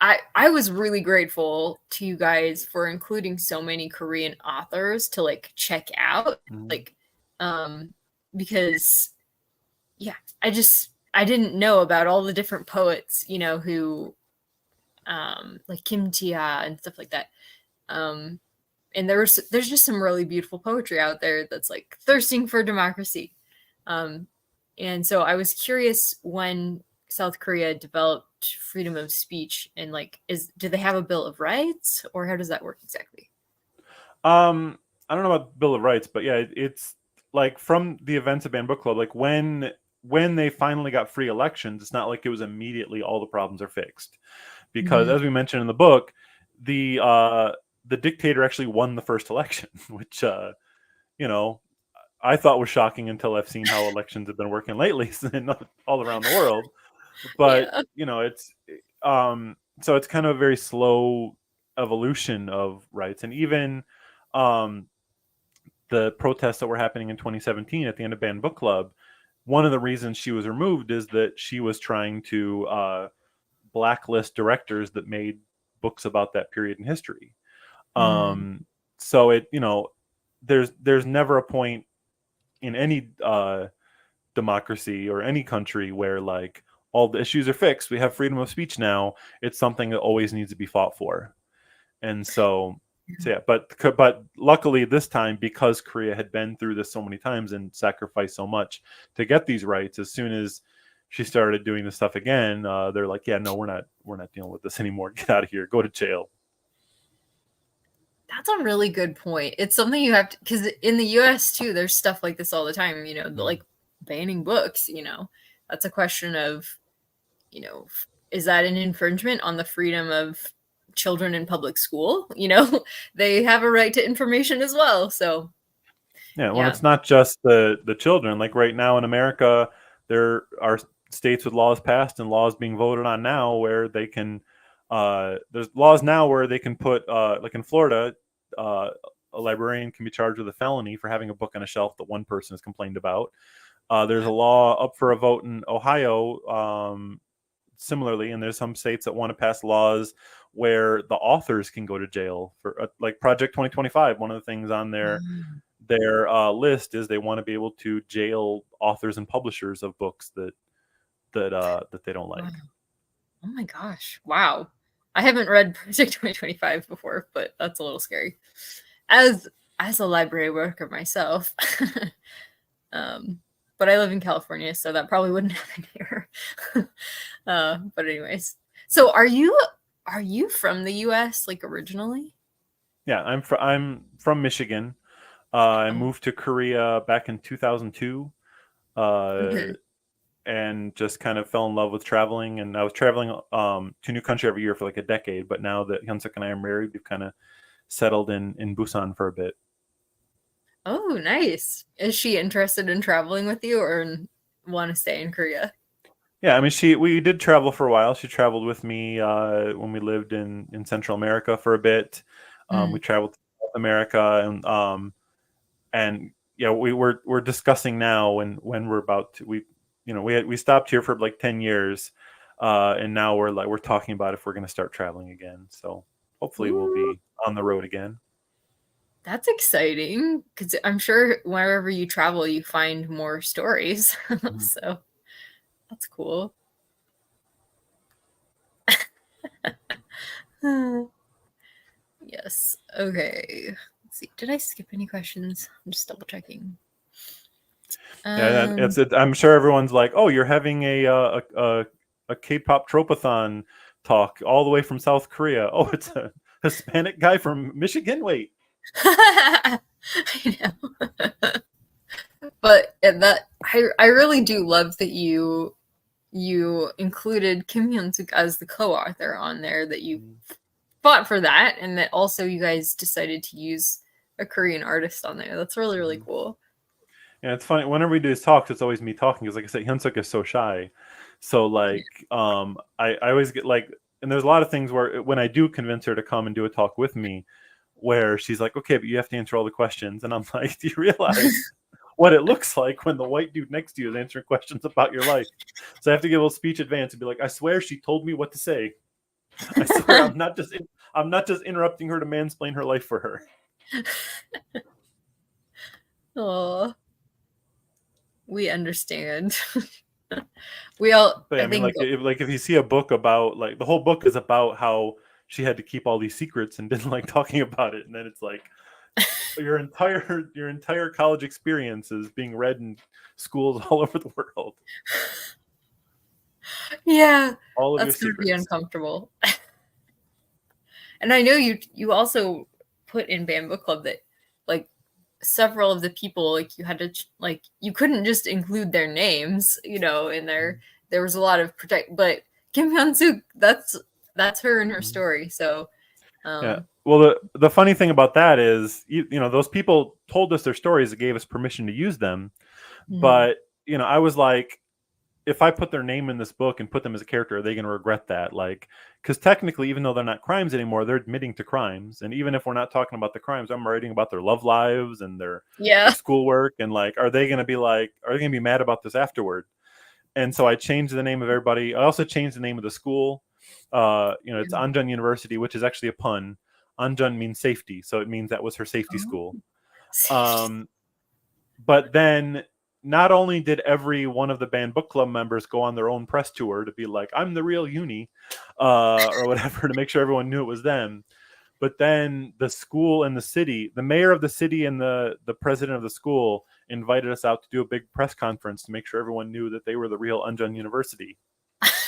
Speaker 1: I was really grateful to you guys for including so many Korean authors to like check out,
Speaker 2: Mhm.
Speaker 1: like, because yeah, I didn't know about all the different poets, who like Kim Tia and stuff like that. Um, and there's just some really beautiful poetry out there that's like thirsting for democracy. Um, and so I was curious when South Korea developed freedom of speech, and like, do they have a Bill of Rights, or how does that work exactly?
Speaker 2: I don't know about Bill of Rights, but yeah, it's like from the events of Banned Book Club, like when they finally got free elections, it's not like it was immediately all the problems are fixed. Because
Speaker 1: Mm.
Speaker 2: as we mentioned in the book, the dictator actually won the first election, which you know, I thought was shocking until I've seen how elections have been working lately all around the world. But
Speaker 1: Yeah.
Speaker 2: it's so it's kind of a very slow evolution of rights, and even um, the protests that were happening in 2017 at the end of Banned Book Club. One of the reasons she was removed is that she was trying to blacklist directors that made books about that period in history.
Speaker 1: Mm.
Speaker 2: So there's never a point in any democracy or any country where like all the issues are fixed. We have freedom of speech now. It's something that always needs to be fought for. And so yeah, but luckily this time, because Korea had been through this so many times and sacrificed so much to get these rights, as soon as she started doing this stuff again, they're like, yeah, no, we're not dealing with this anymore. Get out of here. Go to jail.
Speaker 1: That's a really good point. It's something you have to, because in the US too, there's stuff like this all the time,
Speaker 2: Mm.
Speaker 1: like banning books, that's a question of, is that an infringement on the freedom of children in public school? They have a right to information as well. So,
Speaker 2: Yeah, well,
Speaker 1: yeah.
Speaker 2: it's not just the children. Like right now in America, there are states with laws passed and laws being voted on now where they can. There's laws now where they can put, like in Florida, uh, a librarian can be charged with a felony for having a book on a shelf that one person has complained about. There's a law up for a vote in Ohio, similarly, and there's some states that want to pass laws where the authors can go to jail for, like Project 2025. One of the things on
Speaker 1: Um,
Speaker 2: their list is they want to be able to jail authors and publishers of books that they don't
Speaker 1: wow.
Speaker 2: like.
Speaker 1: Oh my gosh. Wow. I haven't read Project 2025 before, but that's a little scary. As as a library worker myself. um, but I live in California, so that probably wouldn't happen here. But anyways. So are you from the US like originally?
Speaker 2: Yeah, I'm from Michigan. I
Speaker 1: Oh,
Speaker 2: moved to Korea back in 2002, uh,
Speaker 1: okay.
Speaker 2: and just kind of fell in love with traveling. And I was traveling to a new country every year for like a decade. But now that Hyunsuk and I are married, we've kind of settled in Busan for a bit.
Speaker 1: Oh, nice. Is she interested in traveling with you or want to stay in Korea?
Speaker 2: Yeah, I mean, we did travel for a while. She traveled with me when we lived in Central America for a bit. We
Speaker 1: Mm.
Speaker 2: traveled to South America, and yeah, we're discussing now when we're about to we stopped here for like 10 years, and now we're talking about if we're going to start traveling again. So hopefully we'll
Speaker 1: Ooh,
Speaker 2: be on the road again.
Speaker 1: that's exciting because I'm sure wherever you travel, you find more stories.
Speaker 2: Mhm.
Speaker 1: So that's cool. Yes. Okay. Let's see. Did I skip any questions? I'm just double checking.
Speaker 2: Yeah,
Speaker 1: Um,
Speaker 2: I'm sure everyone's like, "Oh, you're having a K-pop tropathon talk all the way from South Korea. Oh, it's a Hispanic guy from Michigan. Wait,
Speaker 1: I know. But that I really do love that you included Kim Hyun Suk as the co-author on there, that you fought for that, and that also you guys decided to use a Korean artist on there. That's really, really
Speaker 2: Mhm.
Speaker 1: cool.
Speaker 2: Yeah, it's funny. Whenever we do these talks, it's always me talking because, like I said, Hyunsuk is so shy. So,
Speaker 1: Yeah.
Speaker 2: like, I always get like, and there's a lot of things where when I do convince her to come and do a talk with me, where she's like, "Okay, but you have to answer all the questions," and I'm like, "Do you realize what it looks like when the white dude next to you is answering questions about your life?" So I have to give a little speech advance and be like, "I swear she told me what to say. I swear I'm not just interrupting her to mansplain her life for her."
Speaker 1: Oh, we understand. We all,
Speaker 2: But yeah,
Speaker 1: I
Speaker 2: I mean,
Speaker 1: think,
Speaker 2: like if you see a book about like the whole book is about how she had to keep all these secrets and didn't like talking about it, and then it's like your entire college experience is being read in schools all over the world,
Speaker 1: yeah,
Speaker 2: all of your
Speaker 1: that's gonna be
Speaker 2: secrets.
Speaker 1: uncomfortable. And I know you also put in Band Book Club that like several of the people, like you had to like you couldn't just include their names, in there. There was a lot of protect, but Kim Hyun Suk, that's her and her
Speaker 2: Mhm.
Speaker 1: story. So
Speaker 2: Yeah.
Speaker 1: um
Speaker 2: Well, the funny thing about that is, those people told us their stories that gave us permission to use them,
Speaker 1: mhm.
Speaker 2: but I was like, if I put their name in this book and put them as a character, are they going to regret that? Like, because technically, even though they're not crimes anymore, they're admitting to crimes. And even if we're not talking about the crimes, I'm writing about their love lives and their
Speaker 1: Yeah.
Speaker 2: schoolwork. And like, are they going to be like, are they going to be mad about this afterward? And so I changed the name of everybody. I also changed the name of the school. It's Anjun University, which is actually a pun. Anjun means safety, so it means that was her safety
Speaker 1: Oh,
Speaker 2: school.
Speaker 1: safety.
Speaker 2: Um, but then not only did every one of the band book club members go on their own press tour to be like, I'm the real uni, or whatever, to make sure everyone knew it was them, but then the school and the city, the mayor of the city and the president of the school invited us out to do a big press conference to make sure everyone knew that they were the real Unjun University.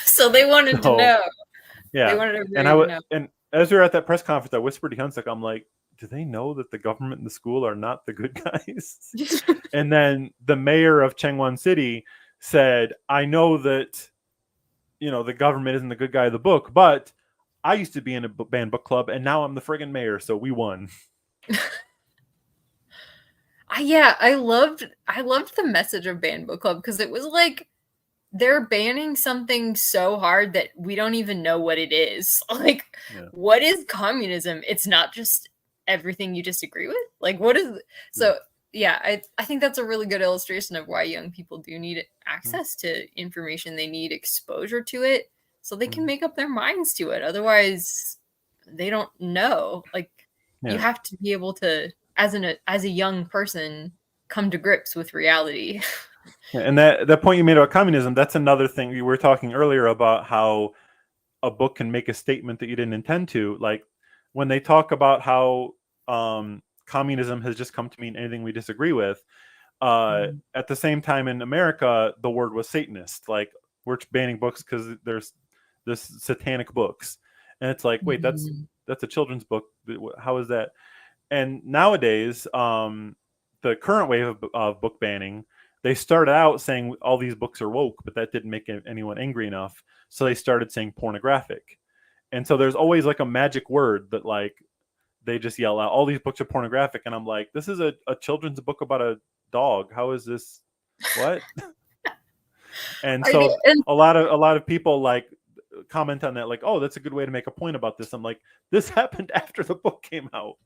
Speaker 1: So they wanted to
Speaker 2: So
Speaker 1: know. They
Speaker 2: yeah,
Speaker 1: wanted
Speaker 2: and
Speaker 1: everybody to know.
Speaker 2: and as we were at that press conference, I whispered to Hyunsuk, I'm like, do they know that the government and the school are not the good guys? And then the mayor of Changwon City said, I know that, the government isn't the good guy of the book, but I used to be in a band book club and now I'm the friggin' mayor, so we won.
Speaker 1: Yeah, I loved the message of Banned Book Club because it was like they're banning something so hard that we don't even know what it is. Like,
Speaker 2: Yeah.
Speaker 1: what is communism? It's not just everything you disagree with. Like, what is
Speaker 2: Yeah.
Speaker 1: so? Yeah, I think that's a really good illustration of why young people do need
Speaker 2: Mhm.
Speaker 1: access to information. They need exposure to it so they can
Speaker 2: Mhm.
Speaker 1: make up their minds to it. Otherwise, they don't know. Like, you
Speaker 2: Yeah.
Speaker 1: have to be able to, as a young person, come to grips with reality.
Speaker 2: Yeah, and that point you made about communism, that's another thing. We were talking earlier about how a book can make a statement that you didn't intend to. Like when they talk about how communism has just come to mean anything we disagree with. At the same time, in America, the word was Satanist. Like we're banning books because there's this satanic books, and it's like, wait,
Speaker 1: Mhm.
Speaker 2: that's a children's book. How is that? And nowadays, the current wave of book banning, they started out saying all these books are woke, but that didn't make anyone angry enough. So they started saying pornographic. And so there's always like a magic word that like they just yell out, all these books are pornographic. And I'm like, this is a children's book about a dog. How is this? What? And so a lot of people like comment on that, like, oh, that's a good way to make a point about this. I'm like, this happened after the book came out.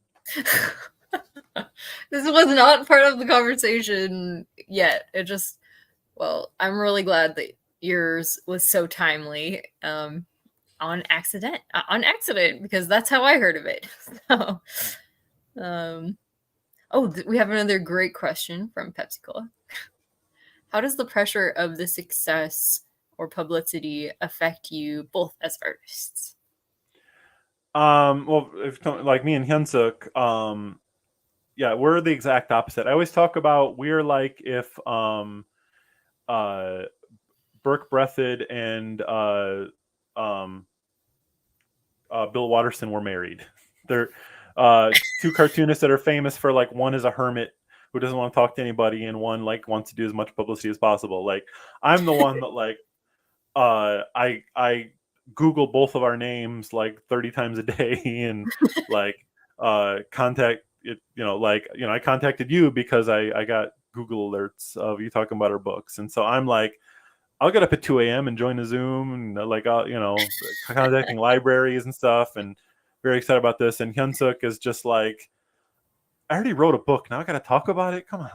Speaker 1: This was not part of the conversation yet. It just, well, I'm really glad that yours was so timely. On accident, because that's how I heard of it. So, we have another great question from Pepsi Cola. How does the pressure of the success or publicity affect you both as artists?
Speaker 2: Well, if like me and Hyunsuk, yeah, we're the exact opposite. I always talk about we're like if Burke Breathed and Bill Watterson were married. They're two cartoonists that are famous for, like, one is a hermit who doesn't want to talk to anybody, and one like wants to do as much publicity as possible. Like, I'm the one that like I Google both of our names like 30 times a day, and like contact it, I contacted you because I got Google alerts of you talking about our books, and so I'm like, I'll get up at 2 a.m. and join a Zoom, and like, contacting libraries and stuff, and very excited about this. And Hyunsuk is just like, I already wrote a book. Now I got to talk about it. Come on.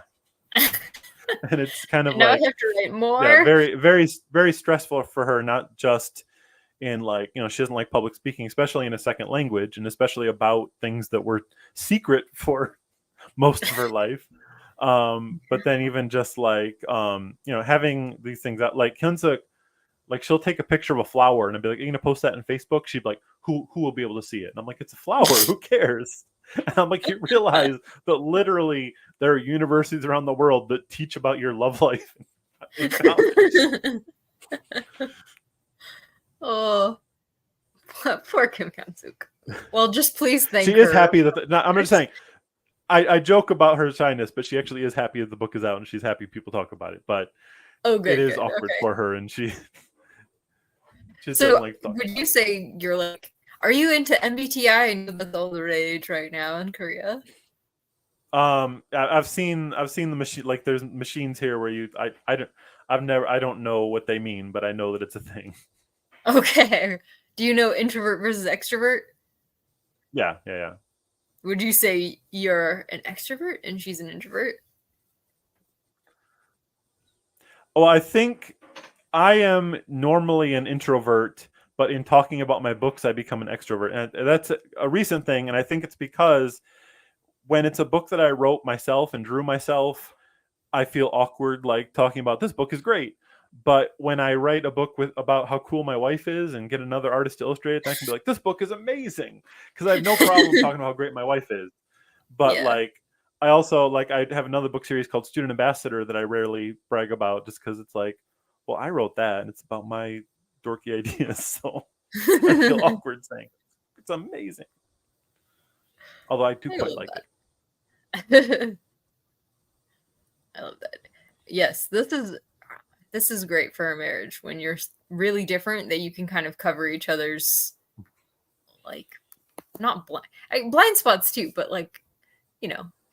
Speaker 2: And it's kind of
Speaker 1: now
Speaker 2: like,
Speaker 1: I have to write more.
Speaker 2: Yeah, very, very, very stressful for her, not just in like, she doesn't like public speaking, especially in a second language, and especially about things that were secret for most of her life. But then even just like, having these things out, like Hyunsuk, like she'll take a picture of a flower and I'd be like, "Are you gonna post that on Facebook?" She'd be like, who will be able to see it? And I'm like, it's a flower, who cares? And I'm like, you realize that literally there are universities around the world that teach about your love life in college.
Speaker 1: Oh, poor Kim Hyunsuk. Well, just please thank her.
Speaker 2: She is happy that I'm just saying, I joke about her shyness, but she actually is happy that the book is out, and she's happy people talk about it. But it is awkward for her, and she
Speaker 1: so like, would you say you're like, are you into MBTI? I know that's all the rage right now in Korea.
Speaker 2: I've seen the machine, like there's machines here where I don't know what they mean, but I know that it's a thing.
Speaker 1: Okay. Do you know introvert versus extrovert?
Speaker 2: Yeah.
Speaker 1: Would you say you're an extrovert and she's an introvert?
Speaker 2: Well, I think I am normally an introvert, but in talking about my books, I become an extrovert. And that's a recent thing. And I think it's because when it's a book that I wrote myself and drew myself, I feel awkward, like talking about this book is great. But when I write a book about how cool my wife is and get another artist to illustrate it, I can be like, this book is amazing. Because I have no problem talking about how great my wife is. But like, I also, like, I have another book series called Student Ambassador that I rarely brag about, just because it's like, well, I wrote that and it's about my dorky ideas. So I feel awkward saying it's amazing. Although I do quite like
Speaker 1: it. I love that. Yes, this is great for a marriage when you're really different, that you can kind of cover each other's, like, not blind spots too, but like,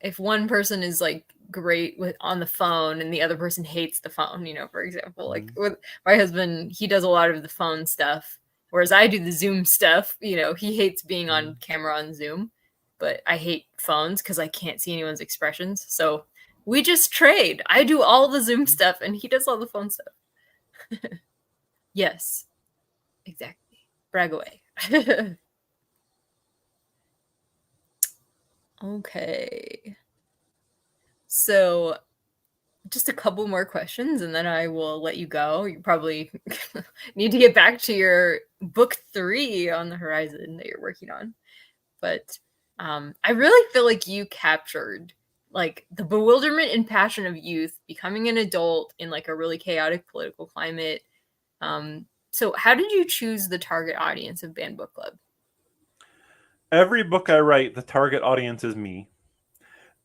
Speaker 1: if one person is like great on the phone and the other person hates the phone, for example, like with my husband, he does a lot of the phone stuff, whereas I do the Zoom stuff. He hates being on camera on Zoom, but I hate phones because I can't see anyone's expressions. So we just trade. I do all the Zoom stuff and he does all the phone stuff. Yes, exactly. Brag away. Okay. So just a couple more questions and then I will let you go. You probably need to get back to your book 3 on the horizon that you're working on. But I really feel like you captured like the bewilderment and passion of youth becoming an adult in like a really chaotic political climate. So how did you choose the target audience of Banned Book Club? Every
Speaker 2: book I write, the target audience is me.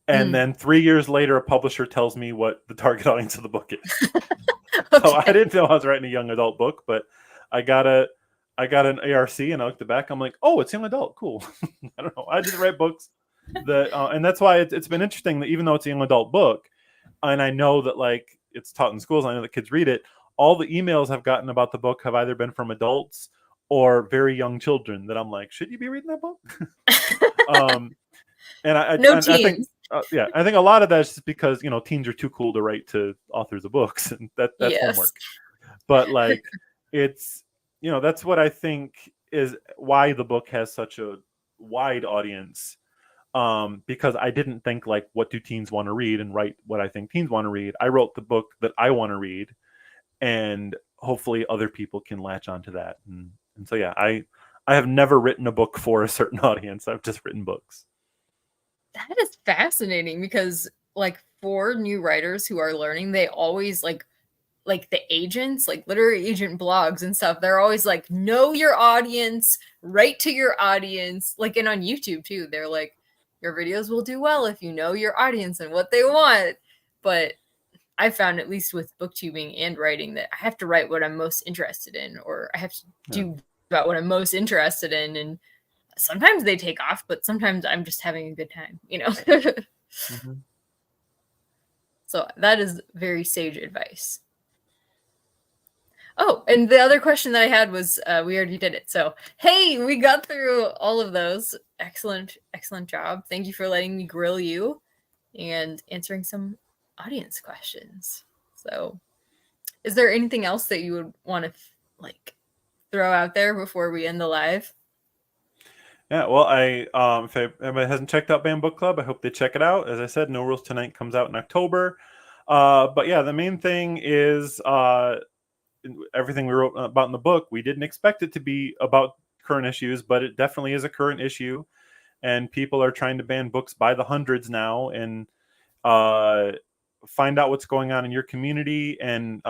Speaker 2: And then 3 years later, a publisher tells me what the target audience of the book is. Okay. So I didn't know I was writing a young adult book, but I got I got an ARC and I looked at the back. I'm like, oh, it's young adult. Cool. I don't know. I just write books that, and that's why it's been interesting that even though it's a young adult book, and I know that like it's taught in schools, I know that kids read it. All the emails I've gotten about the book have either been from adults or very young children that I'm like, should you be reading that book? And
Speaker 1: No
Speaker 2: I think,
Speaker 1: teens.
Speaker 2: yeah, I think a lot of that is just because teens are too cool to write to authors of books, and that's
Speaker 1: Yes.
Speaker 2: homework. But like, it's that's what I think is why the book has such a wide audience. Because I didn't think like, what do teens want to read, and write what I think teens want to read. I wrote the book that I want to read, and hopefully other people can latch onto that. And so yeah, I have never written a book for a certain audience. I've just written books.
Speaker 1: That is fascinating because like for new writers who are learning, they always like the agents, like literary agent blogs and stuff, they're always like, know your audience, write to your audience. Like, and on YouTube too, they're like, your videos will do well if you know your audience and what they want. But I found, at least with booktubing and writing, that I have to write what I'm most interested in, or I have to do about what I'm most interested in. And sometimes they take off, but sometimes I'm just having a good time,
Speaker 2: Mm-hmm.
Speaker 1: So that is very sage advice. Oh, and the other question that I had was, we already did it. So, hey, we got through all of those. Excellent, excellent job. Thank you for letting me grill you and answering some audience questions. So, is there anything else that you would want to like throw out there before we end the live?
Speaker 2: Yeah, well, if anybody hasn't checked out Bam Book Club, I hope they check it out. As I said, No Rules Tonight comes out in October. But yeah, the main thing is everything we wrote about in the book. We didn't expect it to be about current issues, but it definitely is a current issue, and people are trying to ban books by the hundreds now, and find out what's going on in your community. And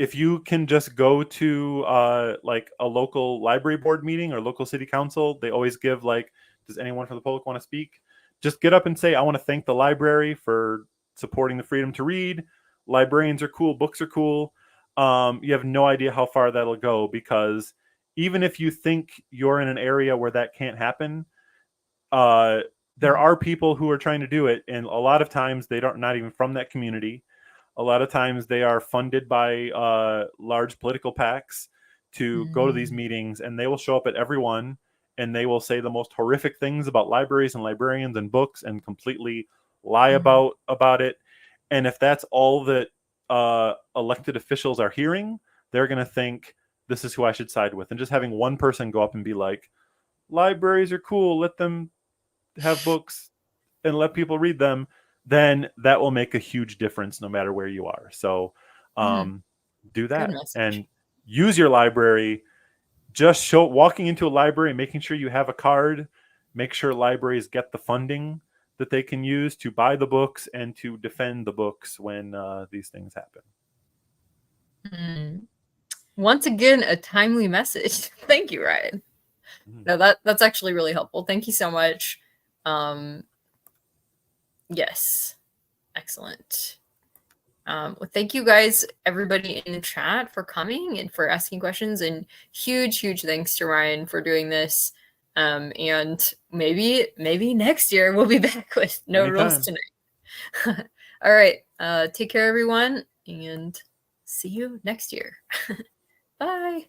Speaker 2: if you can just go to like a local library board meeting or local city council, they always give like, does anyone from the public want to speak? Just get up and say, I want to thank the library for supporting the freedom to read. Librarians are cool. Books are cool. You have no idea how far that'll go, because even if you think you're in an area where that can't happen, there are people who are trying to do it. And a lot of times they don't, not even from that community. A lot of times they are funded by large political PACs to go to these meetings, and they will show up at every one, and they will say the most horrific things about libraries and librarians and books, and completely lie about it. And if that's all that elected officials are hearing, they're going to think, this is who I should side with. And just having one person go up and be like, libraries are cool, let them have books and let people read them, then that will make a huge difference no matter where you are. So do that and use your library. Just walking into a library, making sure you have a card, make sure libraries get the funding that they can use to buy the books and to defend the books when these things happen.
Speaker 1: Once again, a timely message. Thank you, Ryan. No, that's actually really helpful. Thank you so much. Yes, excellent. Well, thank you guys, everybody in the chat, for coming and for asking questions, and huge thanks to Ryan for doing this. And maybe next year we'll be back with No Rules Tonight. All right, take care, everyone, and see you next year. Bye.